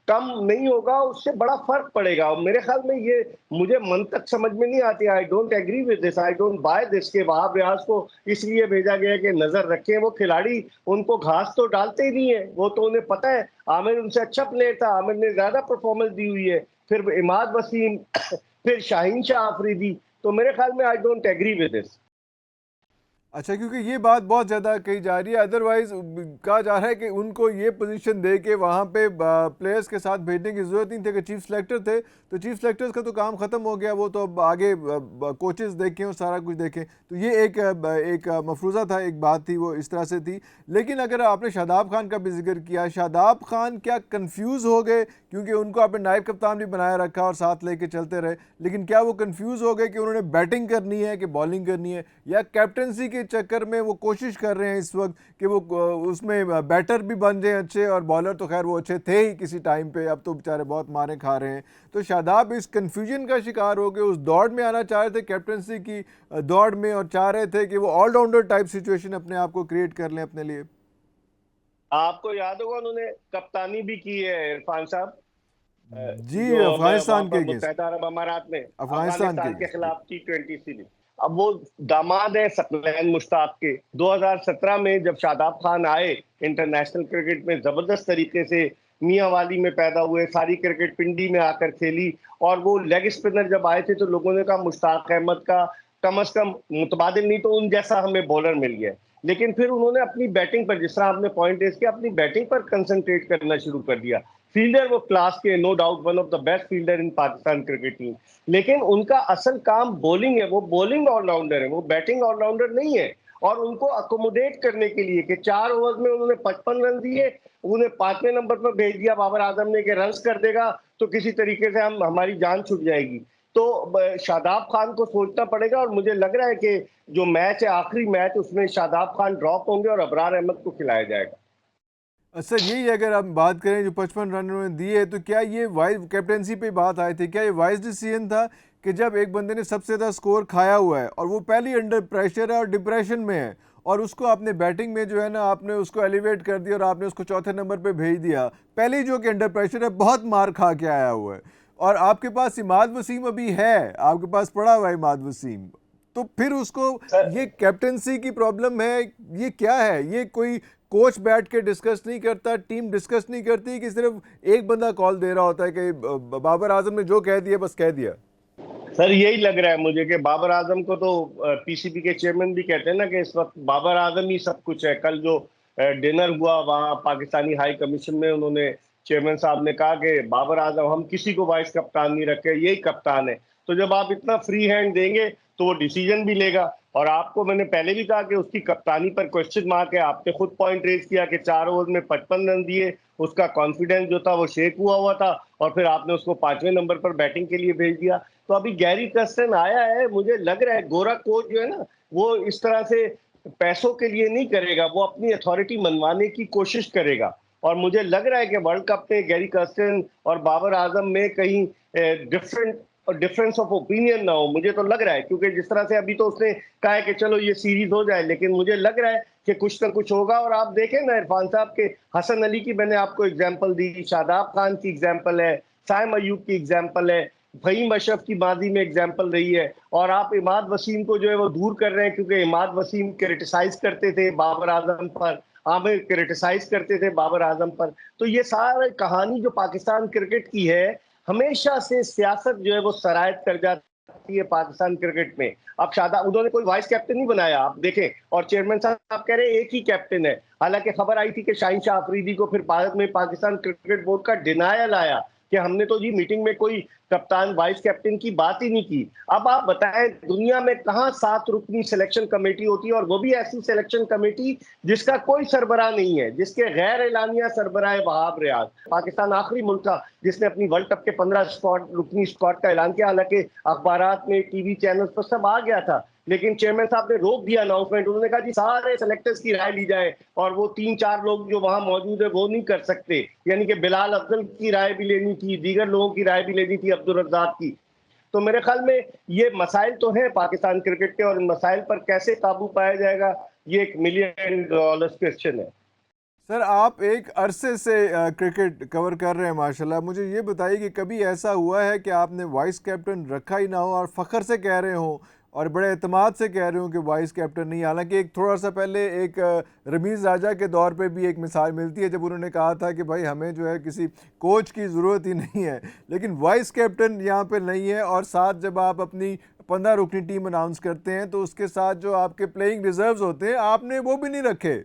कम नहीं होगा, उससे बड़ा फर्क पड़ेगा। और मेरे ख्याल में ये मुझे मन तक समझ में नहीं आती। I don't agree with this, I don't buy this के वहाब रियाज को इसलिए भेजा गया कि नजर रखें। वो खिलाड़ी उनको घास तो डालते ही नहीं है, वो तो उन्हें पता है आमिर उनसे अच्छा प्लेयर था, आमिर ने ज्यादा परफॉर्मेंस दी हुई है, फिर इमाद वसीम, फिर शाहीन शाह आफरीदी। तो मेरे ख्याल में I don't agree with this. अच्छा, क्योंकि ये बात बहुत ज़्यादा कही जा रही है, अदरवाइज कहा जा रहा है कि उनको ये पोजीशन दे के वहाँ पे प्लेयर्स के साथ भेजने की ज़रूरत नहीं थी। कि चीफ सेलेक्टर थे तो चीफ सेलेक्टर्स का तो काम ख़त्म हो गया, वो तो अब आगे कोचेस देखें और सारा कुछ देखें। तो ये एक मफरूज़ा था, एक बात थी, वो इस तरह से थी। लेकिन अगर आपने शादाब खान का भी जिक्र किया, शादाब खान क्या कन्फ्यूज़ हो गए? क्योंकि उनको आपने नायब कप्तान भी बनाया रखा और साथ लेके चलते रहे, लेकिन क्या वो कन्फ्यूज़ हो गए कि उन्होंने बैटिंग करनी है कि बॉलिंग करनी है, या कैप्टनसी के चक्कर में वो कोशिश कर रहे हैं इस वक्त कि वो उसमें बैटर भी बन जाए अच्छे, और बॉलर तो खैर वो अच्छे थे ही किसी टाइम पे, अब तो बेचारे बहुत मारे खा रहे हैं। तो शादाब इस कन्फ्यूजन का शिकार हो गए, उस दौड़ में आना चाह रहे थे कैप्टनसी की दौड़ में, और चाह रहे थे कि वो ऑलराउंडर टाइप सिचुएशन अपने आप को क्रिएट कर लें अपने लिए। आपको याद होगा उन्होंने कप्तानी भी की है इरफान साहब, जी, जो वहां अफगानिस्तान के पर अगेंस्ट, मुत्तहदा अरब अमारात में अफगानिस्तान के अफगानिस्तान के अगेंस्ट जी। खिलाफ T20 सीरीज। अब वो दामाद है सकलैन मुश्ताक के। 2017 में जब शादाब खान आए इंटरनेशनल क्रिकेट में, जबरदस्त तरीके से मियां वाली में पैदा हुए, सारी क्रिकेट पिंडी में आकर खेली, और वो लेग स्पिनर जब आए थे तो लोगों ने कहा मुश्ताक अहमद का कम से कम मुतबादिल नहीं तो उन जैसा हमें बॉलर मिल गया। लेकिन फिर उन्होंने अपनी बैटिंग पर, जिस तरह आपने पॉइंट रेज किया, अपनी बैटिंग पर कंसंट्रेट करना शुरू कर दिया। फील्डर वो क्लास के, no doubt one of the best fielder in Pakistan cricket team, लेकिन उनका असल काम बॉलिंग है, वो बॉलिंग ऑलराउंडर है, वो बैटिंग ऑलराउंडर नहीं है। और उनको अकोमोडेट करने के लिए कि 4 ओवर में उन्होंने 55 रन दिए, उन्हें 5वें नंबर पर भेज दिया बाबर आजम ने कि रन्स कर देगा तो किसी तरीके से हम हमारी जान छूट जाएगी। तो शादाब खान को सोचना पड़ेगा, और मुझे लग रहा है कि जो मैच है आखिरी मैच, उसमें शादाब खान ड्रॉप होंगे और अबरार अहमद को खिलाया जाएगा। सर यही अगर आप बात करें जो 55 रन उन्होंने दिए, तो क्या ये वाइज कैप्टनसी पे बात आई थी, क्या ये वाइज डिसीजन था कि जब एक बंदे ने सबसे ज़्यादा स्कोर खाया हुआ है और वो पहले अंडर प्रेशर है और डिप्रेशन में है, और उसको आपने बैटिंग में जो है ना आपने उसको एलिवेट कर दिया और आपने उसको चौथे नंबर पे भेज दिया, पहले ही जो कि अंडर प्रेशर है, बहुत मार खा के आया हुआ है, और आपके पास इमाद वसीम अभी है, आपके पास पड़ा हुआ है इमाद वसीम, तो फिर उसको सर ये कैप्टनसी की प्रॉब्लम है, ये क्या है? ये कोई कोच बैठ के डिस्कस नहीं करता, टीम डिस्कस नहीं करती, कि सिर्फ एक बंदा कॉल दे रहा होता है कि बाबर आजम ने जो कह दिया बस कह दिया? सर यही लग रहा है मुझे कि बाबर आजम को तो पीसीबी के चेयरमैन भी कहते हैं ना कि इस वक्त बाबर आजम ही सब कुछ है। कल जो डिनर हुआ वहाँ पाकिस्तानी हाई कमीशन में, उन्होंने चेयरमैन साहब ने कहा कि बाबर आजम, हम किसी को वाइस कप्तान नहीं रखे, यही कप्तान है। तो जब आप इतना फ्री हैंड देंगे तो वो डिसीजन भी लेगा। और आपको मैंने पहले भी कहा कि उसकी कप्तानी पर क्वेश्चन मार्क है। आपने खुद पॉइंट रेज किया कि 4 ओवर में 55 रन दिए, उसका कॉन्फिडेंस जो था वो शेक हुआ था, और फिर आपने उसको 5वें नंबर पर बैटिंग के लिए भेज दिया। तो अभी गैरी कर्स्टन आया है, मुझे लग रहा है गोरा कोच जो है ना, वो इस तरह से पैसों के लिए नहीं करेगा, वो अपनी अथॉरिटी मनवाने की कोशिश करेगा। और मुझे लग रहा है कि वर्ल्ड कप में गैरी कर्स्टन और बाबर आजम में कहीं डिफरेंस ऑफ ओपिनियन ना हो, मुझे तो लग रहा है। क्योंकि जिस तरह से अभी तो उसने कहा है कि चलो ये सीरीज हो जाए, लेकिन मुझे लग रहा है कि कुछ ना कुछ होगा। और आप देखें ना इरफान साहब के, हसन अली की मैंने आपको एग्जांपल दी, शादाब खान की एग्जांपल है, साइम अयूब की एग्जांपल है, फहीम अशरफ की माजी में एग्जांपल रही है, और आप इमाद वसीम को जो है वो दूर कर रहे हैं क्योंकि इमाद वसीम क्रिटिसाइज करते थे बाबर आजम पर, आमिर क्रिटिसाइज करते थे बाबर आजम पर। तो ये सारी कहानी जो पाकिस्तान क्रिकेट की है, हमेशा से सियासत जो है वो सरायत कर जाती है पाकिस्तान क्रिकेट में। अब शादाब, उन्होंने कोई वाइस कैप्टन नहीं बनाया आप देखें, और चेयरमैन साहब कह रहे हैं एक ही कैप्टन है। हालांकि खबर आई थी कि शाहीन शाह अफरीदी को फिर बाद में पाकिस्तान क्रिकेट बोर्ड का डिनायल आया कि हमने तो जी मीटिंग में कोई कप्तान वाइस कैप्टन की बात ही नहीं की। अब आप बताएं, दुनिया में कहां 7 रुकनी सिलेक्शन कमेटी होती है, और वो भी ऐसी सिलेक्शन कमेटी जिसका कोई सरबराह नहीं है, जिसके गैर एलानिया सरबराह वहाब रियाज। पाकिस्तान आखिरी मुल्क था जिसने अपनी वर्ल्ड कप के 15 स्पॉट रुकनी स्पॉट का ऐलान किया, हालांकि अखबारात में, टीवी चैनल पर सब आ गया था, लेकिन चेयरमैन साहब ने रोक दिया अनाउंसमेंट। उन्होंने कहा जी सारे सेलेक्टर्स की राय ली जाए, और वो 3-4 लोग जो वहां मौजूद है वो नहीं कर सकते, यानी कि बिलाल अफजल की राय भी लेनी थी, दीगर लोगों की राय भी लेनी थी, अब्दुल रज़ाक की। तो मेरे ख्याल में ये मसाइल तो हैं पाकिस्तान क्रिकेट के, और इन मसाइल पर कैसे काबू पाया जाएगा, ये एक $1 मिलियन क्वेश्चन है। सर, आप एक अरसे से क्रिकेट कवर कर रहे हैं माशाल्लाह। मुझे ये बताइए कि कभी ऐसा हुआ है कि आपने वाइस कैप्टन रखा ही ना हो और फ़ख्र से कह रहे हो और बड़े एतमाद से कह रहे हो कि वाइस कैप्टन नहीं? हालांकि एक थोड़ा सा पहले एक रमीज़ राजा के दौर पे भी एक मिसाल मिलती है जब उन्होंने कहा था कि भाई हमें जो है किसी कोच की ज़रूरत ही नहीं है, लेकिन वाइस कैप्टन यहाँ पे नहीं है। और साथ जब आप अपनी 15 रुकनी टीम अनाउंस करते हैं तो उसके साथ जो आपके प्लेइंग रिजर्व्स होते हैं आपने वो भी नहीं रखे।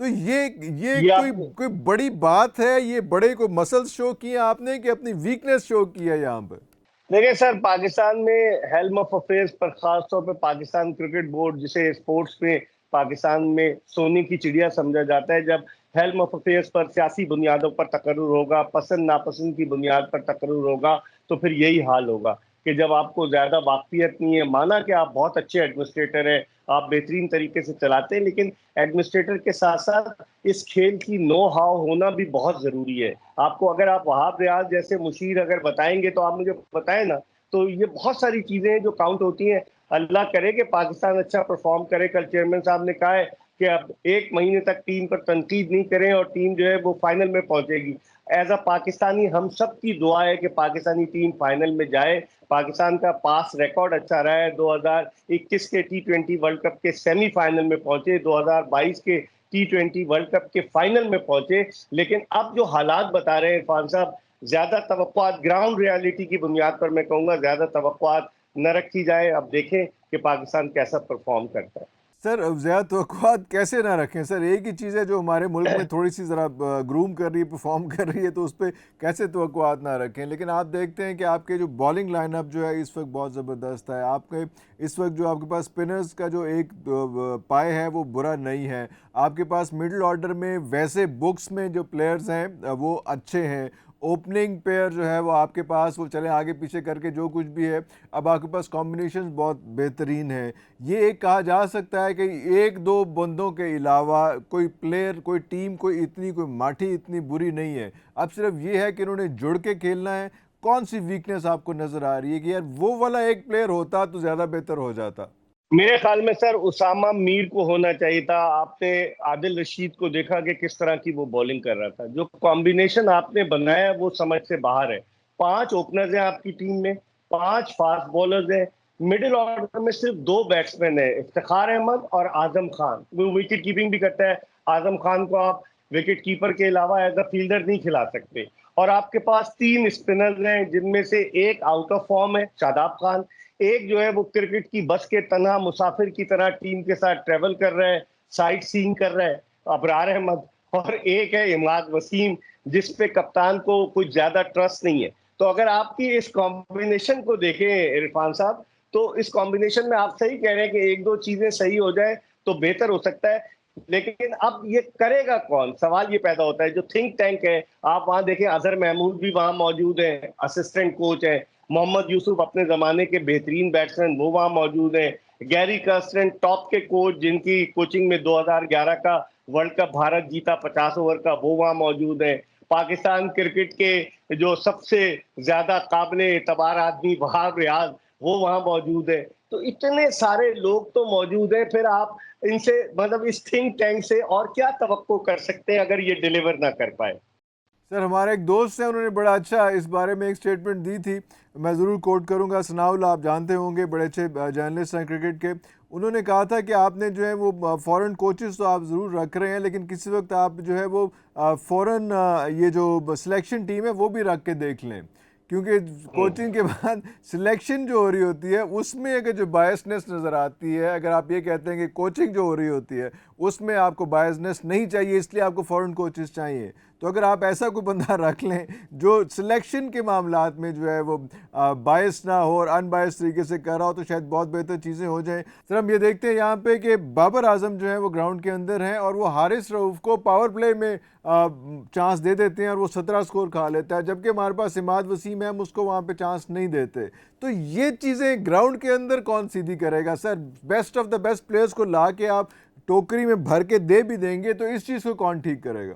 तो ये ये कोई आप कोई बड़ी बात है? ये बड़े कोई मसल्स शो किए आपने कि अपनी वीकनेस शो किया यहाँ पर? देखिए सर, पाकिस्तान में हेल्म ऑफ अफेयर्स पर, खास तौर पे पाकिस्तान क्रिकेट बोर्ड, जिसे स्पोर्ट्स में पाकिस्तान में सोने की चिड़िया समझा जाता है, जब हेल्म ऑफ अफेयर्स पर सियासी बुनियादों पर तकर्रुर होगा, पसंद नापसंद की बुनियाद पर तकर्रुर होगा, तो फिर यही हाल होगा कि जब आपको ज्यादा वाकफियत नहीं है, माना कि आप बहुत अच्छे एडमिनिस्ट्रेटर हैं, आप बेहतरीन तरीके से चलाते हैं, लेकिन एडमिनिस्ट्रेटर के साथ साथ इस खेल की नो हाउ होना भी बहुत जरूरी है। आपको अगर आप वहाब रियाज जैसे मुशीर अगर बताएंगे तो आप मुझे बताएं ना, तो ये बहुत सारी चीजें हैं जो काउंट होती हैं। अल्लाह करे कि पाकिस्तान अच्छा परफॉर्म करे। कल चेयरमैन साहब ने कहा है कि अब 1 महीने तक टीम पर तनकीद नहीं करें और टीम जो है वो फाइनल में पहुंचेगी। एज अ पाकिस्तानी हम सब की दुआ है कि पाकिस्तानी टीम फाइनल में जाए। पाकिस्तान का पास रिकॉर्ड अच्छा रहा है, 2021 के T20 वर्ल्ड कप के सेमीफाइनल में पहुंचे, 2022 के T20 वर्ल्ड कप के फाइनल में पहुंचे। लेकिन अब जो हालात बता रहे हैं इरफान साहब, ज्यादा तवक्कुआत, ग्राउंड रियलिटी की बुनियाद पर मैं कहूंगा ज्यादा तवक्कुआत न रखी जाए। अब देखें कि पाकिस्तान कैसा परफॉर्म करता है। सर, अब ज़्यादा तवक्कुआत कैसे ना रखें सर? एक ही चीज़ है जो हमारे मुल्क में थोड़ी सी ज़रा ग्रूम कर रही है, परफॉर्म कर रही है, तो उस पर कैसे तवक्कुआत ना रखें? लेकिन आप देखते हैं कि आपके जो बॉलिंग लाइनअप जो है इस वक्त बहुत ज़बरदस्त है। आपके इस वक्त जो आपके पास स्पिनर्स का जो एक पाए है वो बुरा नहीं है। आपके पास मिडिल ऑर्डर में वैसे बुक्स में जो प्लेयर्स हैं वो अच्छे हैं। ओपनिंग पेयर जो है वो आपके पास, वो चले आगे पीछे करके जो कुछ भी है, अब आपके पास कॉम्बिनेशन बहुत बेहतरीन है। ये एक कहा जा सकता है कि एक दो बंदों के अलावा कोई प्लेयर, कोई टीम, कोई माठी इतनी बुरी नहीं है। अब सिर्फ ये है कि इन्होंने जुड़ के खेलना है। कौन सी वीकनेस आपको नज़र आ रही है कि यार वो वाला एक प्लेयर होता तो ज़्यादा बेहतर हो जाता? मेरे ख्याल में सर उसामा मीर को होना चाहिए था। आपने आदिल रशीद को देखा कि किस तरह की वो बॉलिंग कर रहा था। जो कॉम्बिनेशन आपने बनाया वो समझ से बाहर है। 5 ओपनर्स हैं आपकी टीम में, 5 फास्ट बॉलर्स हैं, मिडिल ऑर्डर में सिर्फ 2 बैट्समैन है, इफ्तिखार अहमद और आजम खान। वो विकेट कीपिंग भी करता है। आजम खान को आप विकेट कीपर के अलावा एज अ फील्डर नहीं खिला सकते। और आपके पास 3 स्पिनर्स हैं, जिनमें से एक आउट ऑफ फॉर्म है, शादाब खान। एक जो है वो क्रिकेट की बस के तनहा मुसाफिर की तरह टीम के साथ ट्रेवल कर रहा है, साइट सीइंग कर रहा है, अबरार अहमद। और एक है इमाद वसीम, जिस पे कप्तान को कुछ ज्यादा ट्रस्ट नहीं है। तो अगर आपकी इस कॉम्बिनेशन को देखें इरफान साहब, तो इस कॉम्बिनेशन में आप सही कह रहे हैं कि एक दो चीजें सही हो जाए तो बेहतर हो सकता है। लेकिन अब ये करेगा कौन, सवाल ये पैदा होता है। जो थिंक टैंक है, आप वहां देखें, अजहर महमूद भी वहां मौजूद है, असिस्टेंट कोच है। मोहम्मद यूसुफ अपने जमाने के बेहतरीन बैट्समैन, वो वहां मौजूद हैं। गैरी कर्स्टन टॉप के कोच, जिनकी कोचिंग में 2011 का वर्ल्ड कप भारत जीता 50 ओवर का, वो वहां मौजूद है। पाकिस्तान क्रिकेट के जो सबसे ज्यादा काबिल एतबार आदमी वहाब रियाज, वो वहां मौजूद है। तो इतने सारे लोग तो मौजूद हैं, फिर आप इनसे, मतलब इस थिंक टैंक से और क्या तवक्को कर सकते हैं अगर ये डिलीवर ना कर पाए। सर, हमारे एक दोस्त हैं, उन्होंने बड़ा अच्छा इस बारे में एक स्टेटमेंट दी थी, मैं ज़रूर कोट करूंगा। सनाउल आप जानते होंगे, बड़े अच्छे जर्नलिस्ट हैं क्रिकेट के। उन्होंने कहा था कि आपने जो है वो फॉरेन कोचेस तो आप ज़रूर रख रहे हैं, लेकिन किसी वक्त आप जो है वो फॉरेन ये जो सिलेक्शन टीम है वो भी रख के देख लें, क्योंकि कोचिंग के बाद सिलेक्शन जो हो रही होती है उसमें अगर जो बायसनेस नज़र आती है, अगर आप ये कहते हैं कि कोचिंग जो हो रही होती है उसमें आपको बायसनेस नहीं चाहिए, इसलिए आपको फॉरेन कोचेस चाहिए, तो अगर आप ऐसा कोई बंदा रख लें जो सिलेक्शन के मामलात में जो है वो बायस ना हो और अनबायस तरीके से कर रहा हो, तो शायद बहुत बेहतर चीज़ें हो जाएं। सर हम ये देखते हैं यहाँ पे कि बाबर आजम जो है वो ग्राउंड के अंदर हैं और वो हारिस रऊफ को पावर प्ले में चांस दे देते हैं और वो 17 स्कोर खा लेता है, जबकि हमारे पास इमाद वसीम है, हम उसको वहाँ पे चांस नहीं देते। तो ये चीज़ें ग्राउंड के अंदर कौन सीधी करेगा sir? Best of the best players को ला के आप टोकरी में भर के दे भी देंगे तो इस चीज़ को कौन ठीक करेगा?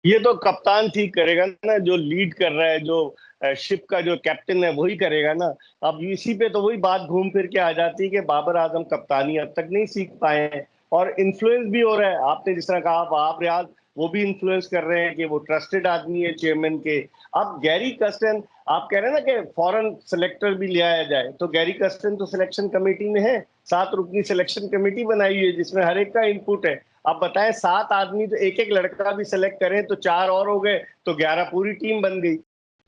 ये तो कप्तान ठीक करेगा ना, जो लीड कर रहा है, जो शिप का जो कैप्टन है वही करेगा ना। अब इसी पे तो वही बात घूम फिर के आ जाती है कि बाबर आजम कप्तानी अब तक नहीं सीख पाए हैं और इन्फ्लुएंस भी हो रहा है। आपने जिस तरह कहा वहाब रियाज, वो भी इन्फ्लुएंस कर रहे हैं कि वो ट्रस्टेड आदमी है चेयरमैन के। अब गैरी कर्स्टन, आप कह रहे हैं ना कि फॉरेन सिलेक्टर भी ले आया जाए, तो गैरी कर्स्टन तो सिलेक्शन कमेटी में है, 7 रुकनी सिलेक्शन कमेटी बनाई हुई है जिसमें हर एक का इनपुट है। अब बताएं 7 आदमी तो एक एक लड़का भी सिलेक्ट करें तो 4 और हो गए, तो 11 पूरी टीम बन गई।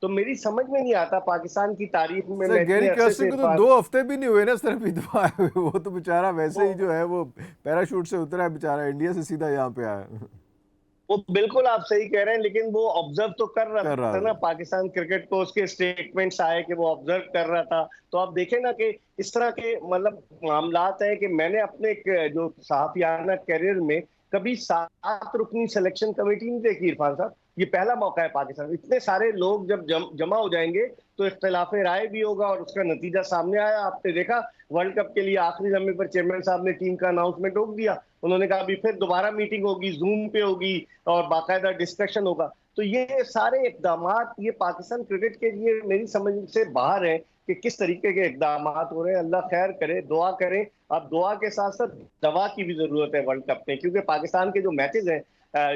तो मेरी समझ में नहीं आता पाकिस्तान की तारीख में, सर मैं इतने गैरी अरसे कर्स्टन से को तो 2 हफ्ते भी नहीं हुए ना सिर्फ विधवा आए हुए, वो तो बेचारा वैसे ही जो है वो पैराशूट से उतरा है बेचारा, इंडिया से सीधा यहाँ पे आया। वो बिल्कुल आप सही कह रहे हैं, लेकिन वो ऑब्जर्व तो कर रहा कर रहा था ना था। पाकिस्तान क्रिकेट को, उसके स्टेटमेंट्स आए कि वो ऑब्जर्व कर रहा था। तो आप देखें ना कि इस तरह के मतलब मामलात है कि मैंने अपने जो सहाफियाना करियर में कभी 7 रुकनी सिलेक्शन कमेटी नहीं देखी इरफान साहब। ये पहला मौका है पाकिस्तान, इतने सारे लोग जब जमा हो जाएंगे तो इख्तिलाफ राय भी होगा और उसका नतीजा सामने आया। आपने देखा वर्ल्ड कप के लिए आखिरी लम्हे पर चेयरमैन साहब ने टीम का अनाउंसमेंट रोक दिया। उन्होंने कहा अभी फिर दोबारा मीटिंग होगी, जूम पे होगी और बाकायदा डिस्कशन होगा। तो ये सारे इकदाम ये पाकिस्तान क्रिकेट के लिए मेरी समझ से बाहर है कि किस तरीके के इकदाम हो रहे हैं। अल्लाह खैर करे, दुआ करें। अब दुआ के साथ साथ दवा की भी जरूरत है वर्ल्ड कप में, क्योंकि पाकिस्तान के जो मैचेस हैं,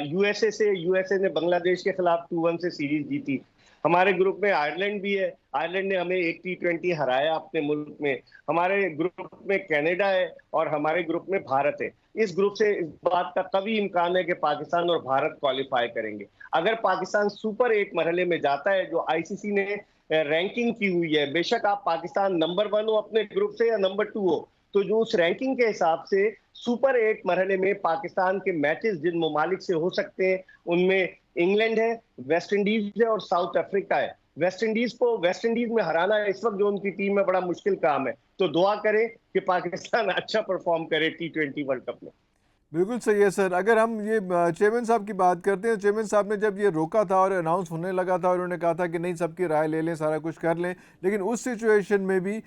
यूएसए ने बांग्लादेश के खिलाफ 2-1 से सीरीज जीती। हमारे ग्रुप में आयरलैंड भी है, आयरलैंड ने हमें एक T20 हराया अपने मुल्क में। हमारे ग्रुप में कनाडा है और हमारे ग्रुप में भारत है। इस ग्रुप से इस बात का कभी इम्कान है कि पाकिस्तान और भारत क्वालिफाई करेंगे। अगर पाकिस्तान सुपर 8 मरहले में जाता है, जो आईसीसी ने रैंकिंग की हुई है, बेशक आप पाकिस्तान नंबर 1 हो अपने ग्रुप से या नंबर 2 हो, तो जो उस रैंकिंग के हिसाब से सुपर 8 मरहले में पाकिस्तान के मैचेस जिन ममालिक से हो सकते हैं, उनमें इंग्लैंड है, वेस्ट इंडीज है और साउथ अफ्रीका है। वेस्ट इंडीज में हराना इस वक्त जो उनकी टीम में बड़ा मुश्किल काम है। तो दुआ करें कि पाकिस्तान अच्छा परफॉर्म करे T20 वर्ल्ड कप में। बिल्कुल सही है सर। अगर हम ये चेयरमैन साहब की बात करते हैं, चेयरमैन साहब ने जब ये रोका था और अनाउंस होने लगा था और उन्होंने कहा था कि नहीं सबकी राय ले लें, सारा कुछ कर लें, लेकिन उस सिचुएशन में भी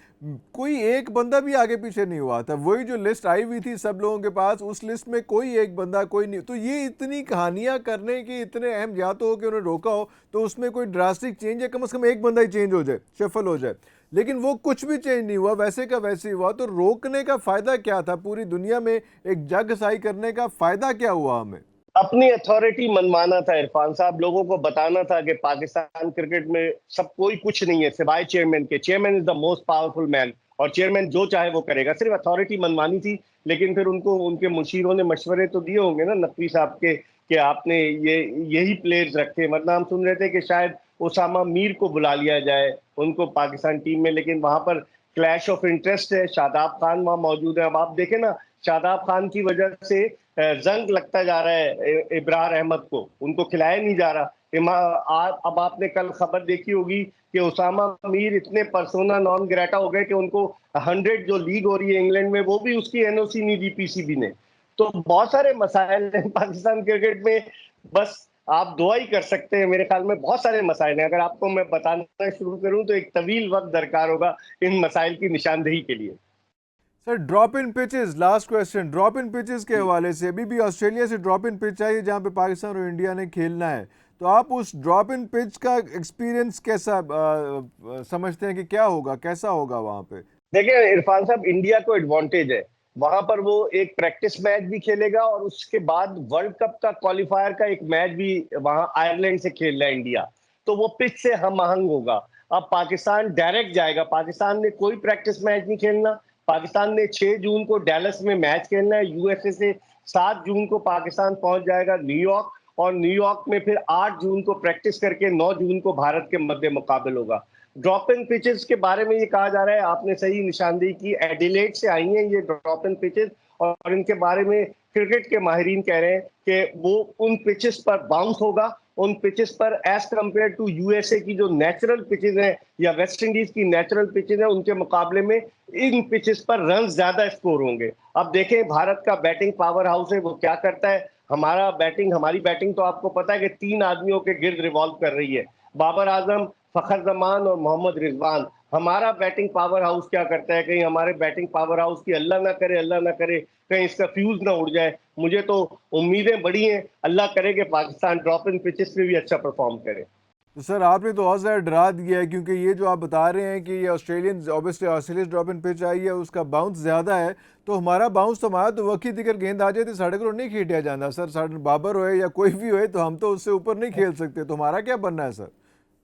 कोई एक बंदा भी आगे पीछे नहीं हुआ था। वही जो लिस्ट आई हुई थी सब लोगों के पास, उस लिस्ट में कोई एक बंदा कोई नहीं। तो ये इतनी कहानियाँ करने की इतने अहम, या तो हो कि उन्होंने रोका हो तो उसमें कोई ड्रास्टिक चेंज है, कम से कम एक बंदा ही चेंज हो जाए, शफल हो जाए, लेकिन वो कुछ भी चेंज नहीं हुआ, वैसे का वैसे ही हुआ। तो रोकने का फायदा क्या था? पूरी दुनिया में एक जग साई करने का फायदा क्या हुआ हमें? अपनी अथॉरिटी मनवाना था इरफान साहब, लोगों को बताना था कि पाकिस्तान क्रिकेट में सब कोई कुछ नहीं है सिवाय चेयरमैन के। Chairman is the most powerful man और चेयरमैन जो चाहे वो करेगा। सिर्फ अथॉरिटी मनवानी थी। लेकिन फिर उनको उनके मुशीरों ने मशवरे तो दिए होंगे ना नकवी साहब के कि आपने यही प्लेयर्स रखे, वरना हम सुन रहे थे कि शायद ओसामा मीर को बुला लिया जाए उनको पाकिस्तान टीम में, लेकिन वहां पर क्लैश ऑफ इंटरेस्ट है। शादाब खान वहां मौजूद है। अब आप देखें ना, शादाब खान की वजह से जंग लगता जा रहा है इब्रार अहमद को, उनको खिलाया नहीं जा रहा। अब आपने कल खबर देखी होगी कि ओसामा मीर इतने पर्सोना नॉन ग्रेटा हो गए कि उनको 100 जो लीग हो रही है इंग्लैंड में, वो भी उसकी एनओसी नहीं दी पीसीबी ने। तो बहुत सारे मसाइल हैं पाकिस्तान क्रिकेट में। बस आप दुआ ही कर सकते हैं। मेरे ख्याल में बहुत सारे मसाइल हैं। अगर आपको मैं बताना शुरू करूं तो एक तवील वक्त दरकार होगा इन मसाइल की निशानदेही के लिए। Sir drop in pitches, last question, drop in pitches के हवाले से, अभी भी ऑस्ट्रेलिया से ड्रॉप इन पिच आई है जहां पे पाकिस्तान और इंडिया ने खेलना है, तो आप उस ड्रॉप इन पिच का एक्सपीरियंस कैसा समझते हैं कि क्या होगा, कैसा होगा वहां पे? देखिए इरफान साहब, इंडिया को एडवांटेज है, वहां पर वो एक प्रैक्टिस मैच भी खेलेगा और उसके बाद वर्ल्ड कप का क्वालिफायर का एक मैच भी वहां आयरलैंड से खेल रहा है इंडिया। तो वो पिच से हम आहंग होगा। अब पाकिस्तान डायरेक्ट जाएगा, पाकिस्तान ने कोई प्रैक्टिस मैच नहीं खेलना। पाकिस्तान ने 6 जून को डैलस में मैच खेलना है यूएसए से। 7 जून को पाकिस्तान पहुंच जाएगा न्यूयॉर्क और न्यूयॉर्क में फिर 8 जून को प्रैक्टिस करके 9 जून को भारत के मध्य मुकाबल होगा। ड्रॉप इन पिचेस के बारे में ये कहा जा रहा है, आपने सही निशानदेही की, एडिलेड से आई हैं ये ड्रॉप इन पिचेस और इनके बारे में क्रिकेट के माहिरीन कह रहे हैं कि वो उन पिचेस पर बाउंस होगा उन पिचेस पर एज कम्पेयर टू यूएसए की जो नेचुरल पिचेस हैं या वेस्ट इंडीज की नेचुरल पिचेस हैं, उनके मुकाबले में इन पिचेस पर रन ज्यादा स्कोर होंगे। अब देखें भारत का बैटिंग पावर हाउस है वो क्या करता है। हमारी बैटिंग तो आपको पता है कि 3 आदमियों के गिर्द रिवॉल्व कर रही है, बाबर आजम, फखर जमान और मोहम्मद रिजवान। हमारा बैटिंग पावर हाउस क्या करता है, कहीं हमारे बैटिंग पावर हाउस की अल्लाह ना करे कहीं इसका फ्यूज ना उड़ जाए। मुझे तो उम्मीदें बड़ी हैं, अल्लाह करे कि पाकिस्तान ड्रॉप इन पिचेस पे भी अच्छा परफॉर्म करे। तो सर आपने तो और ज़्यादा डरा दिया है, क्योंकि ये जो आप बता रहे हैं कि ये Australian obviously Australian drop in pitch आई है, उसका बाउंस ज़्यादा है। तो हमारा बाउंस तो हमारा तो वक्त दिगर गेंद आ जाए तो साढ़े को नहीं खेटिया जाता सर। साढ़े बाबर होए या कोई भी होए तो हम तो उससे ऊपर नहीं खेल सकते। तो हमारा क्या बनना है सर?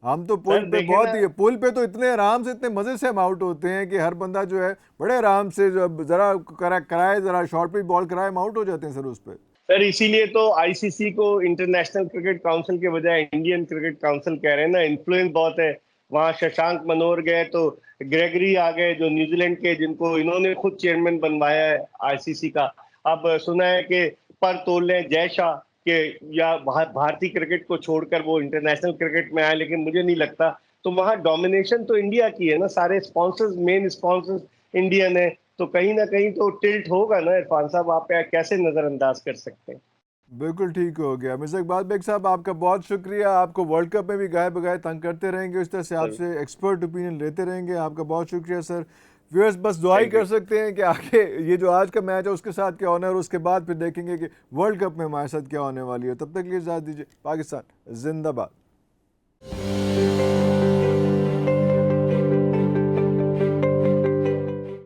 हम तो पुल सर पे देखे बहुत ना, ही पुल पे तो इतने आराम से इतने मज़े से हम आउट होते हैं कि हर बंदा जो है बड़े आराम से जो ज़रा कराए ज़रा शॉर्ट पिच बॉल कराए हम आउट हो जाते हैं सर उस पर। सर इसीलिए तो आईसीसी को इंटरनेशनल क्रिकेट काउंसिल के बजाय इंडियन क्रिकेट काउंसिल कह रहे हैं ना, इन्फ्लुएंस बहुत है। वहां शशांक मनोहर गए तो ग्रेगरी आ गए जो न्यूजीलैंड के, जिनको इन्होंने खुद चेयरमैन बनवाया है आईसीसी का। अब सुना है कि पर तोल रहे जय शाह के या भारतीय क्रिकेट को छोड़कर वो इंटरनेशनल क्रिकेट में आए, लेकिन मुझे नहीं लगता। तो वहां डोमिनेशन तो इंडिया की है ना, सारे स्पॉन्सर्स, मेन स्पॉन्सर्स इंडियन है, तो कहीं ना कहीं तो टिल्ट होगा ना। इरफान साहब आप कैसे नजरअंदाज कर सकते हैं। बिल्कुल ठीक हो गया। मिर्ज़ा इकबाल बेग साहब आपका बहुत शुक्रिया। आपको वर्ल्ड कप में भी गाए बगाए तंग करते रहेंगे, इस तरह से सर आपसे एक्सपर्ट ओपिनियन लेते रहेंगे। आपका बहुत शुक्रिया सर। व्यूअर्स बस दुआ ही थैंक यू। कर सकते हैं कि आगे ये जो आज का मैच है उसके साथ क्या होना है और उसके बाद फिर देखेंगे कि वर्ल्ड कप में हमारे साथ क्या होने वाली है। तब तक के लिए इजाज़त दीजिए। पाकिस्तान जिंदाबाद।